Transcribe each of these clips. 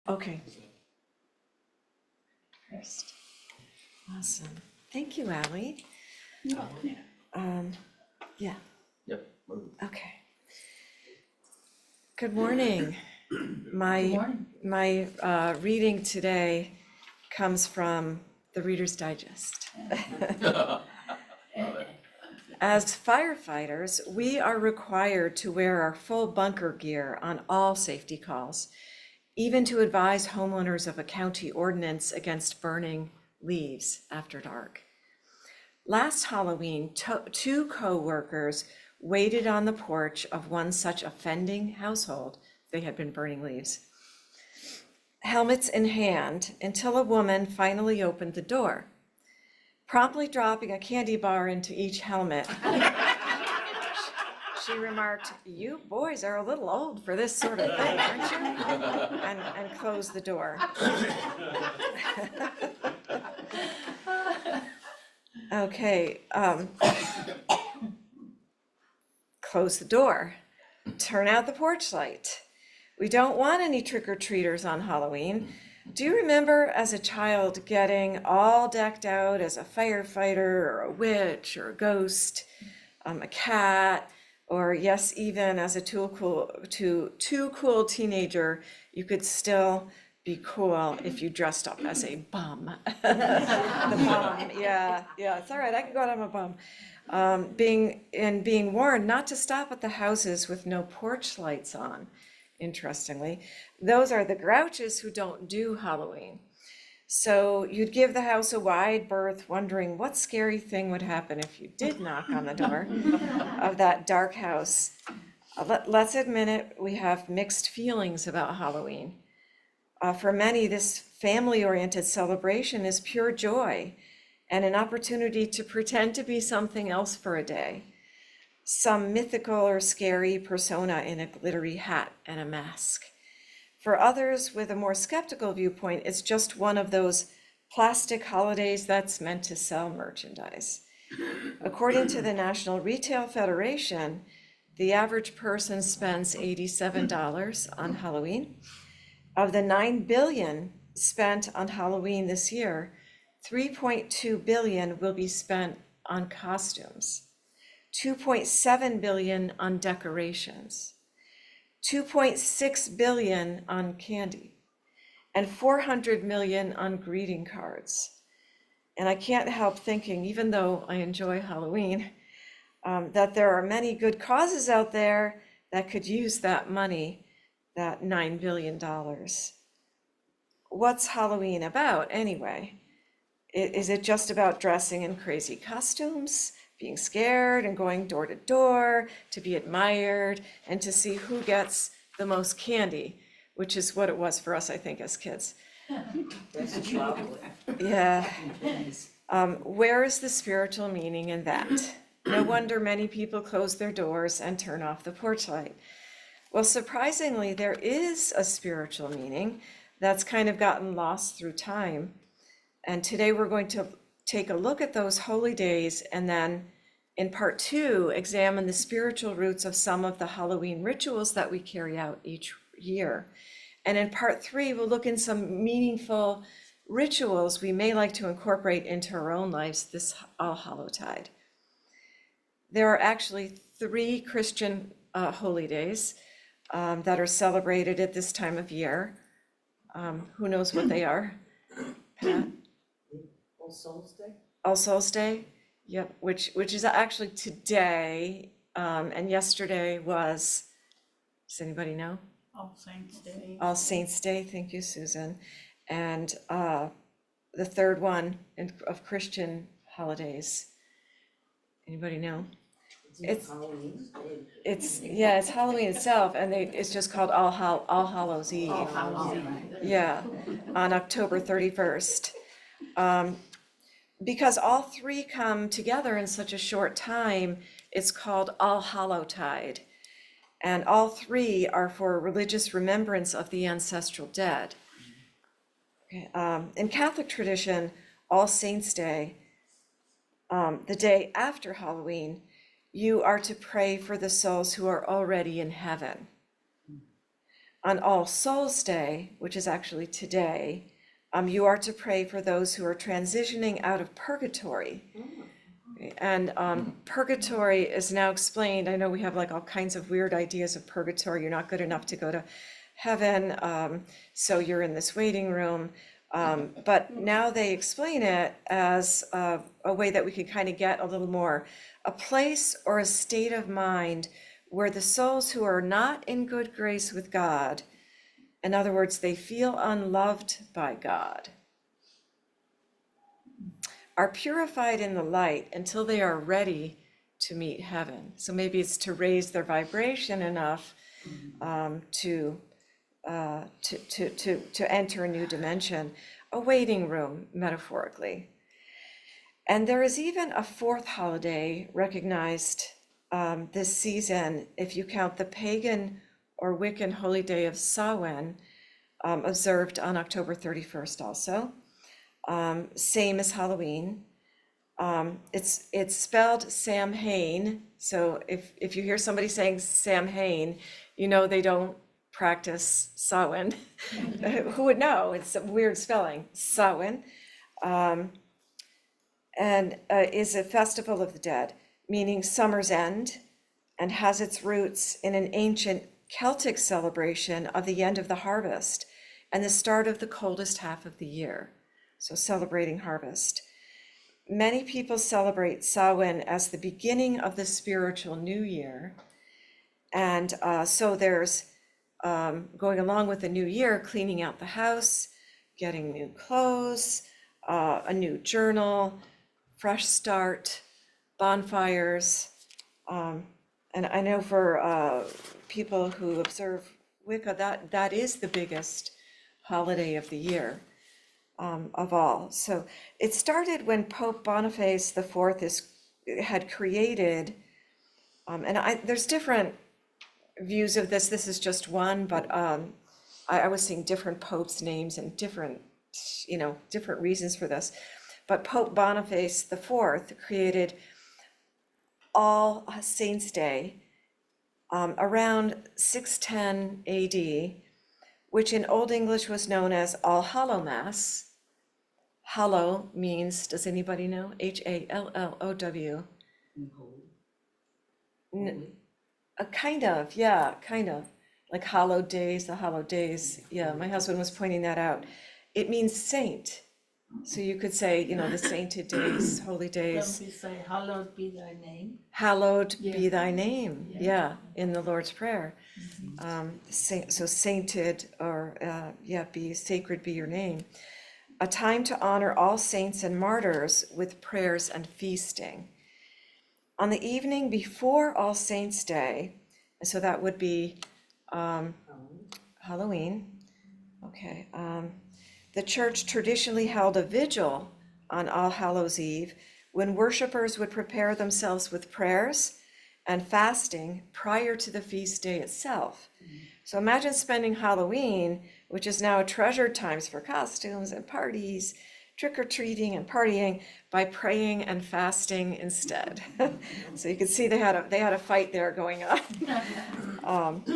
Okay. First. Awesome. Thank you, Allie. Yeah, Yep. okay. Good morning. My reading today comes from the Reader's Digest. As firefighters, we are required to wear our full bunker gear on all safety calls, even to advise homeowners of a county ordinance against burning leaves after dark. Last Halloween, two co-workers waited on the porch of one such offending household. They had been burning leaves, helmets in hand, until a woman finally opened the door. Promptly dropping a candy bar into each helmet, she remarked, "You boys are a little old for this sort of thing, aren't you?" and closed the door. Okay, close the door. Turn out the porch light. We don't want any trick-or-treaters on Halloween. Do you remember as a child getting all decked out as a firefighter or a witch or a ghost, a cat, or yes, even as a too cool teenager, you could still be cool if you dressed up as a bum. The bum, yeah, it's all right, I can go out, I'm a bum. Being warned not to stop at the houses with no porch lights on. Interestingly, those are the grouches who don't do Halloween. So you'd give the house a wide berth, wondering what scary thing would happen if you did knock on the door of that dark house. Let's admit it, we have mixed feelings about Halloween. For many, this family-oriented celebration is pure joy and an opportunity to pretend to be something else for a day. Some mythical or scary persona in a glittery hat and a mask. For others with a more skeptical viewpoint, it's just one of those plastic holidays that's meant to sell merchandise. According to the National Retail Federation, the average person spends $87 on Halloween. Of the $9 billion spent on Halloween this year, $3.2 billion will be spent on costumes. $2.7 billion on decorations, $2.6 billion on candy, and $400 million on greeting cards. And I can't help thinking, even though I enjoy Halloween, that there are many good causes out there that could use that money, that $9 billion. What's Halloween about anyway? Is it just about dressing in crazy costumes, being scared and going door to door to be admired and to see who gets the most candy, which is what it was for us, I think, as kids. Yeah. Where is the spiritual meaning in that? No wonder many people close their doors and turn off the porch light. Well, surprisingly, there is a spiritual meaning that's kind of gotten lost through time. And today we're going to take a look at those holy days, and then in part 2, examine the spiritual roots of some of the Halloween rituals that we carry out each year. And in part 3, we'll look in some meaningful rituals we may like to incorporate into our own lives this HallowTide. There are actually 3 Christian holy days that are celebrated at this time of year. Who knows what they are? Pat? All Souls Day? All Souls Day, yep, which is actually today, and yesterday was, does anybody know? All Saints Day. All Saints Day, thank you, Susan. And the third one of Christian holidays, anybody know? It's Halloween. it's Halloween itself, and it's just called All Hallows Eve. All Hallows Eve. Yeah, on October 31st. Because all 3 come together in such a short time, it's called All HallowTide. And all 3 are for religious remembrance of the ancestral dead. Okay. In Catholic tradition, All Saints Day, the day after Halloween, you are to pray for the souls who are already in heaven. On All Souls Day, which is actually today, you are to pray for those who are transitioning out of purgatory. And purgatory is now explained. I know we have like all kinds of weird ideas of purgatory. You're not good enough to go to heaven, so you're in this waiting room. But now they explain it as a way that we could kind of get a little more, a place or a state of mind where the souls who are not in good grace with God, in other words, they feel unloved by God, are purified in the light until they are ready to meet heaven. So maybe it's to raise their vibration enough to enter a new dimension, a waiting room, metaphorically. And there is even a fourth holiday recognized this season, if you count the pagan or Wiccan holy day of Samhain, observed on October 31st also. Same as Halloween. It's spelled Samhain, so if you hear somebody saying Samhain, you know they don't practice Samhain. Who would know? It's a weird spelling, Samhain. And is a festival of the dead, meaning summer's end, and has its roots in an ancient Celtic celebration of the end of the harvest and the start of the coldest half of the year. So celebrating harvest. Many people celebrate Samhain as the beginning of the spiritual new year. And so there's going along with the new year, cleaning out the house, getting new clothes, a new journal, fresh start, bonfires. And I know for people who observe Wicca, that is the biggest holiday of the year. Of all. So it started when Pope Boniface IV had created, and there's different views of this. This is just one, but I was seeing different popes' names and different reasons for this. But Pope Boniface IV created All Saints' Day around 610 AD, which in Old English was known as All Hallow Mass. Hallow means, does anybody know? Hallow. Kind of. Like hallowed days, the hallowed days. Yeah, my husband was pointing that out. It means saint. So you could say, the sainted days, holy days. Don't we say, hallowed be thy name? Hallowed be thy name, in the Lord's Prayer. So sainted, or be sacred be your name. A time to honor all saints and martyrs with prayers and feasting. On the evening before All Saints' Day, and so that would be Halloween, okay, the church traditionally held a vigil on All Hallows' Eve when worshipers would prepare themselves with prayers and fasting prior to the feast day itself. So imagine spending Halloween, which is now treasured times for costumes and parties, trick-or-treating and partying, by praying and fasting instead. So you can see they had a fight there going on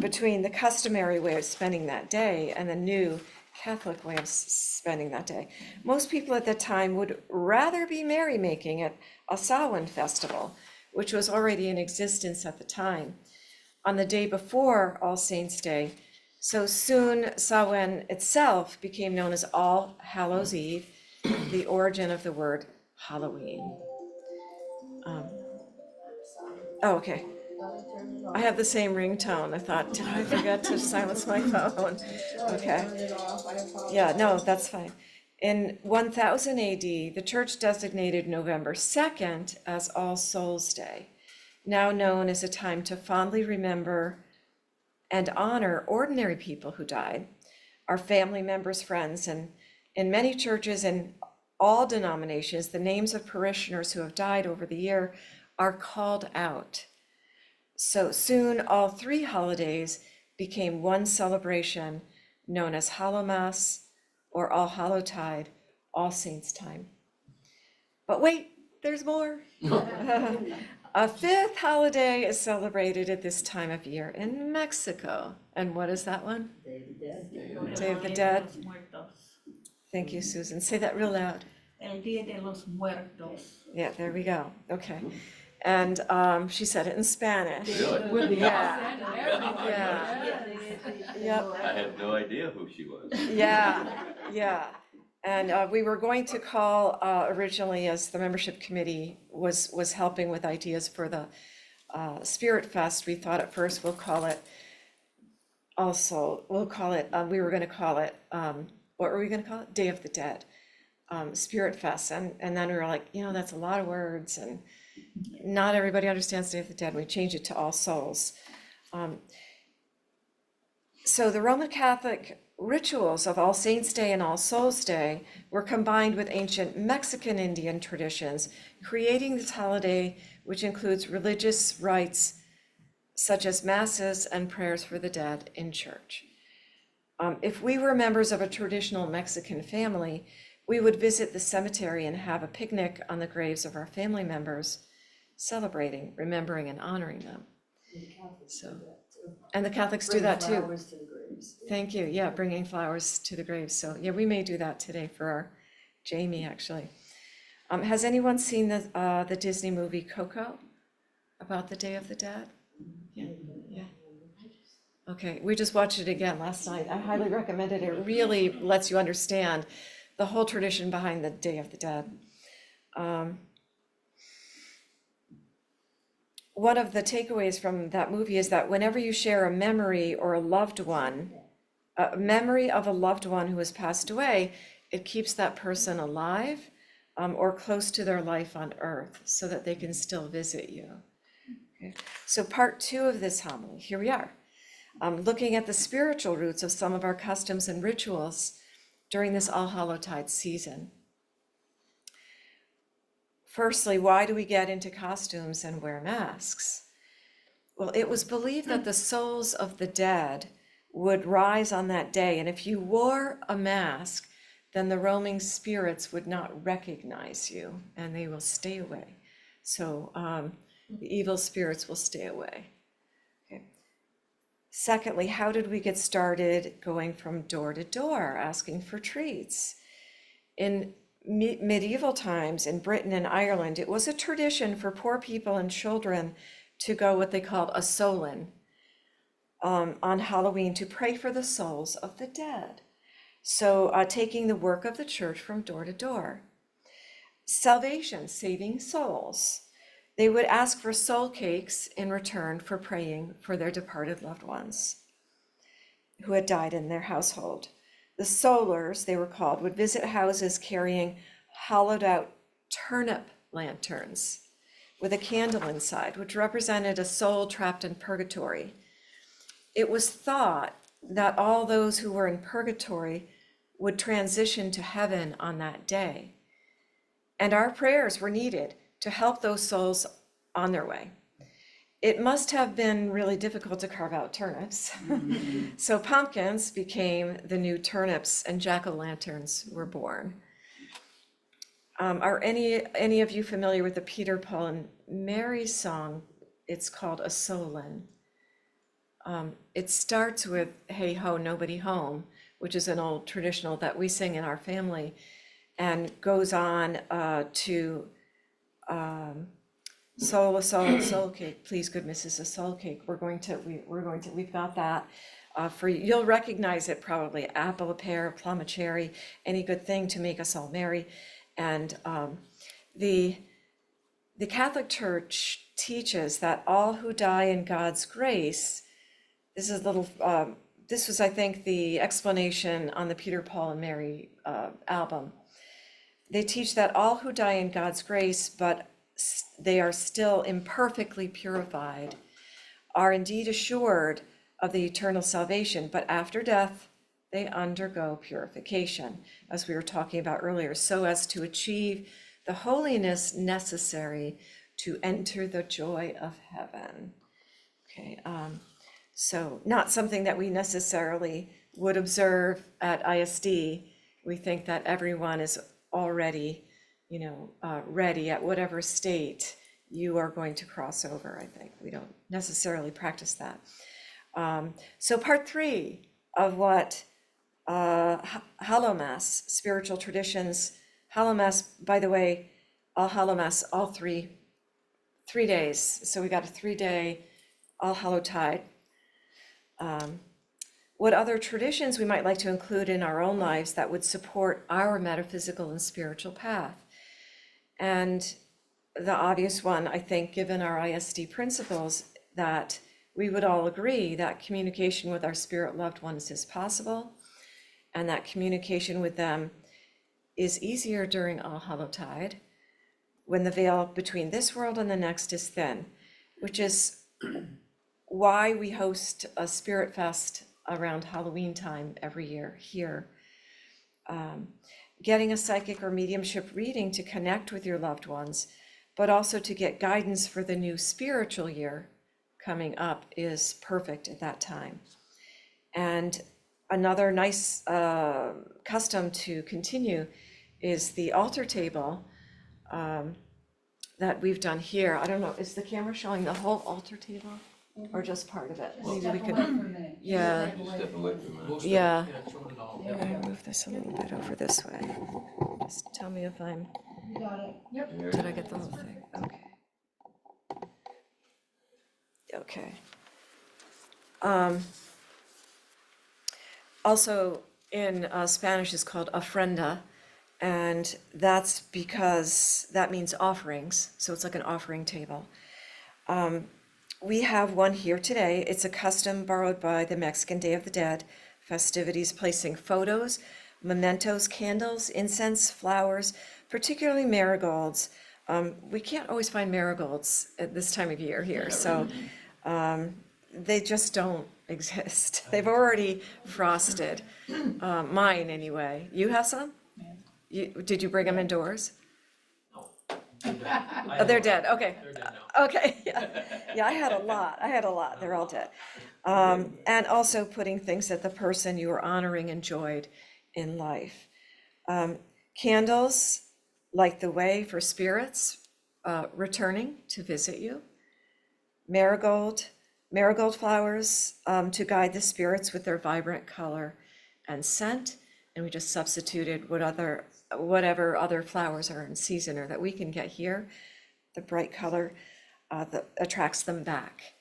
between the customary way of spending that day and the new Catholic way of spending that day. Most people at that time would rather be merrymaking at a Samhain festival, which was already in existence at the time, on the day before All Saints' Day. So soon Samhain itself became known as All Hallows' Eve, the origin of the word Halloween. Okay. I have the same ringtone. I thought, did I forget to silence my phone? Okay. Yeah, no, that's fine. In 1000 AD, the church designated November 2nd as All Souls' Day, now known as a time to fondly remember and honor ordinary people who died, our family members, friends, and in many churches and all denominations, the names of parishioners who have died over the year are called out. So soon, all three holidays became one celebration known as Hallowmass or All HallowTide, All Saints' Time. But wait, there's more. A fifth holiday is celebrated at this time of year in Mexico. And what is that one? Day of the Dead. Los Muertos. Thank you, Susan. Say that real loud. El Día de los Muertos. Yeah, there we go. Okay. And she said it in Spanish. Really? Yeah. Yep. I had no idea who she was. Yeah. And we were going to call originally, as the membership committee was helping with ideas for the Spirit Fest. We thought at first we were going to call it, what were we going to call it? Day of the Dead, Spirit Fest. And then we were like, that's a lot of words, and not everybody understands Day of the Dead. We changed it to All Souls. So the Roman Catholic rituals of All Saints' Day and All Souls' Day were combined with ancient Mexican Indian traditions, creating this holiday, which includes religious rites such as masses and prayers for the dead in church. If we were members of a traditional Mexican family, we would visit the cemetery and have a picnic on the graves of our family members, celebrating, remembering, and honoring them. And the Catholics do that too. Flowers to the graves. Thank you. Yeah, bringing flowers to the graves. So yeah, we may do that today for our Jamie, actually. Has anyone seen the Disney movie Coco about the Day of the Dead? Yeah. Okay, we just watched it again last night. I highly recommend it. It really lets you understand the whole tradition behind the Day of the Dead. One of the takeaways from that movie is that whenever you share a memory or a loved one, a memory of a loved one who has passed away, it keeps that person alive or close to their life on earth so that they can still visit you. Okay. So part 2 of this homily, here we are, looking at the spiritual roots of some of our customs and rituals during this All HallowTide season. Firstly, why do we get into costumes and wear masks? Well, it was believed that the souls of the dead would rise on that day, and if you wore a mask, then the roaming spirits would not recognize you, and they will stay away. So the evil spirits will stay away. Okay. Secondly, how did we get started going from door to door, asking for treats? In medieval times in Britain and Ireland, it was a tradition for poor people and children to go what they called a solin on Halloween to pray for the souls of the dead. So taking the work of the church from door to door. Salvation, saving souls. They would ask for soul cakes in return for praying for their departed loved ones who had died in their household. The soulers, they were called, would visit houses carrying hollowed out turnip lanterns with a candle inside, which represented a soul trapped in purgatory. It was thought that all those who were in purgatory would transition to heaven on that day. And our prayers were needed to help those souls on their way. It must have been really difficult to carve out turnips. So pumpkins became the new turnips and jack-o'-lanterns were born. Are any of you familiar with the Peter, Paul, and Mary song? It's called A Solin. It starts with Hey Ho, Nobody Home, which is an old traditional that we sing in our family, and goes on to soul, a soul, soul cake. Please, good missus, a soul cake. We've got that for you. You'll recognize it probably. Apple, a pear, a plum, a cherry, any good thing to make us all merry. And the Catholic Church teaches that all who die in God's grace, this was, I think, the explanation on the Peter, Paul, and Mary album. They teach that all who die in God's grace, but they are still imperfectly purified, are indeed assured of the eternal salvation, but after death, they undergo purification, as we were talking about earlier, so as to achieve the holiness necessary to enter the joy of heaven. Okay, so not something that we necessarily would observe at ISD. We think that everyone is already, ready at whatever state you are going to cross over, I think. We don't necessarily practice that. So part 3 of what Hallowmass, spiritual traditions, Hallowmass, by the way, All Hallowmass, all three days. So we got a 3-day All HallowTide. What other traditions we might like to include in our own lives that would support our metaphysical and spiritual path? And the obvious one, I think, given our ISD principles, that we would all agree that communication with our spirit loved ones is possible, and that communication with them is easier during All HallowTide, when the veil between this world and the next is thin, which is why we host a spirit fest around Halloween time every year here. Getting a psychic or mediumship reading to connect with your loved ones, but also to get guidance for the new spiritual year coming up is perfect at that time. And another nice custom to continue is the altar table that we've done here. I don't know, is the camera showing the whole altar table or just part of it? Maybe we could, yeah, Step away from it. yeah. Showing it all. I'm gonna move this a little bit over this way. Just tell me if I'm, You got it. Yep. There did you I get the go. whole thing? Okay. Okay. Also in Spanish is called ofrenda, and that's because that means offerings, so it's like an offering table. We have one here today. It's a custom borrowed by the Mexican Day of the Dead festivities, placing photos, mementos, candles, incense, flowers, particularly marigolds. We can't always find marigolds at this time of year here, so they just don't exist. They've already frosted, mine anyway. You have some? Did you bring them indoors? No. Oh, they're dead, okay. They're dead now. Okay, yeah, I had a lot, they're all dead. And also putting things that the person you were honoring enjoyed in life. Candles light the way for spirits returning to visit you. Marigold flowers to guide the spirits with their vibrant color and scent. And we just substituted whatever other flowers are in season or that we can get here. The bright color that attracts them back.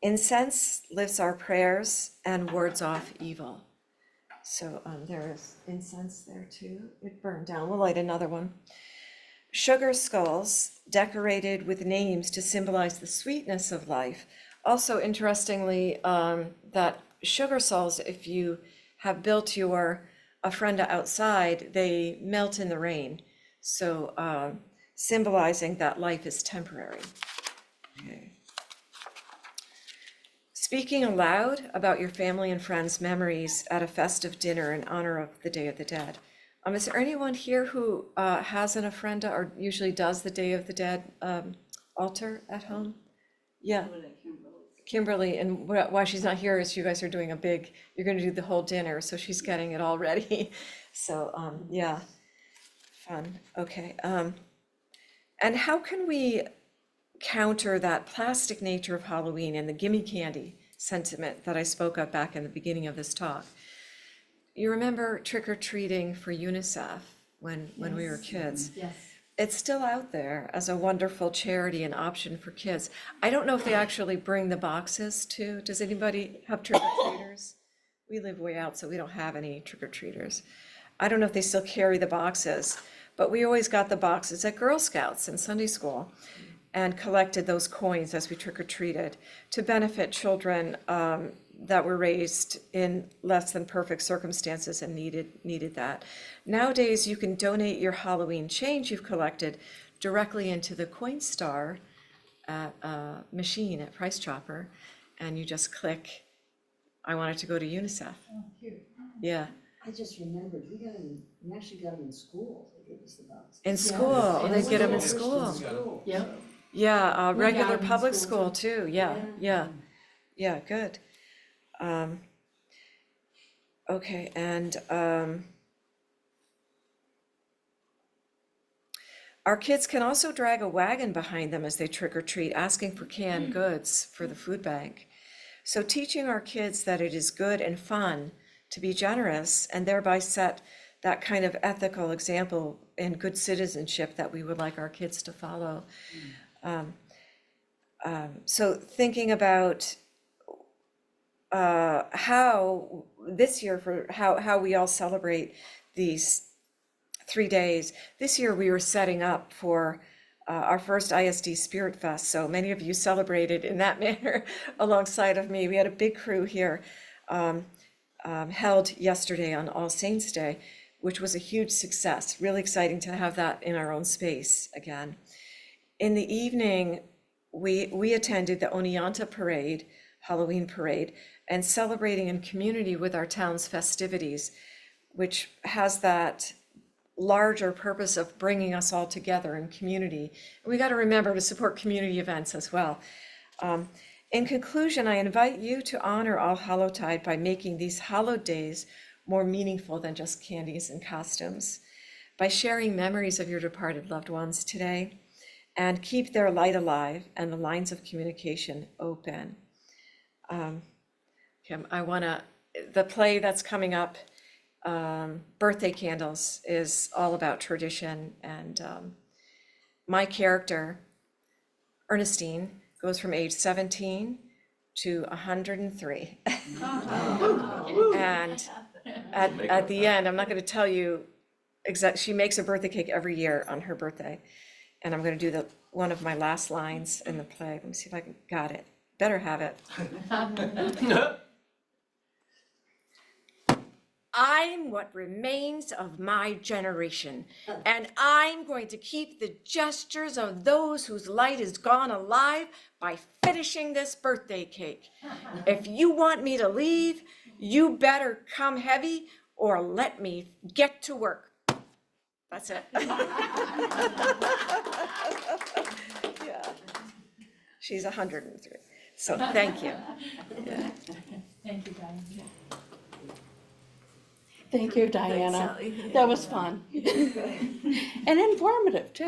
Incense lifts our prayers and wards off evil. So there is incense there too. It burned down. We'll light another one. Sugar skulls decorated with names to symbolize the sweetness of life. Also, interestingly, that sugar skulls, if you have built your ofrenda outside, they melt in the rain. So symbolizing that life is temporary. Okay. Speaking aloud about your family and friends' memories at a festive dinner in honor of the Day of the Dead. Is there anyone here who has an ofrenda or usually does the Day of the Dead altar at home? Yeah. Kimberly, and why she's not here is you guys are doing you're gonna do the whole dinner, so she's getting it all ready. So, yeah, fun, okay. And how can we counter that plastic nature of Halloween and the gimme candy sentiment that I spoke of back in the beginning of this talk? You remember trick-or-treating for UNICEF when we were kids? Yes. It's still out there as a wonderful charity and option for kids. I don't know if they actually bring the boxes too. Does anybody have trick-or-treaters? We live way out, so we don't have any trick-or-treaters. I don't know if they still carry the boxes, but we always got the boxes at Girl Scouts and Sunday school and collected those coins as we trick-or-treated to benefit children that were raised in less than perfect circumstances and needed that. Nowadays, you can donate your Halloween change you've collected directly into the Coinstar machine at Price Chopper, and you just click, I want it to go to UNICEF. Oh, cute. Yeah, I just remembered, we actually got them in school, they gave us the box. in school, And they this get them in was school. Christian school, Yeah. so- Yeah, We regular got 'em in public school, school too, yeah, good. Okay, and Our kids can also drag a wagon behind them as they trick or treat, asking for canned goods for the food bank. So teaching our kids that it is good and fun to be generous and thereby set that kind of ethical example and good citizenship that we would like our kids to follow. So thinking about how this year, for how we all celebrate these 3 days. This year we were setting up for our first ISD Spirit Fest. So many of you celebrated in that manner alongside of me. We had a big crew here held yesterday on All Saints Day, which was a huge success. Really exciting to have that in our own space again. In the evening, we attended the Oneonta parade, Halloween parade, and celebrating in community with our town's festivities, which has that larger purpose of bringing us all together in community. And we got to remember to support community events as well. In conclusion, I invite you to honor All HallowTide by making these hallowed days more meaningful than just candies and costumes, by sharing memories of your departed loved ones today, and keep their light alive and the lines of communication open. The play that's coming up, Birthday Candles, is all about tradition, and my character, Ernestine, goes from age 17 to 103. And at the end, I'm not going to tell you exactly, she makes a birthday cake every year on her birthday, and I'm going to do one of my last lines in the play. Let me see if I got it. Better have it. I'm what remains of my generation, and I'm going to keep the gestures of those whose light is gone alive by finishing this birthday cake. If you want me to leave, you better come heavy or let me get to work. That's it. Yeah. She's 103. So thank you. Yeah. Thank you, Diane. Thank you, Diana. That was fun. And informative, too.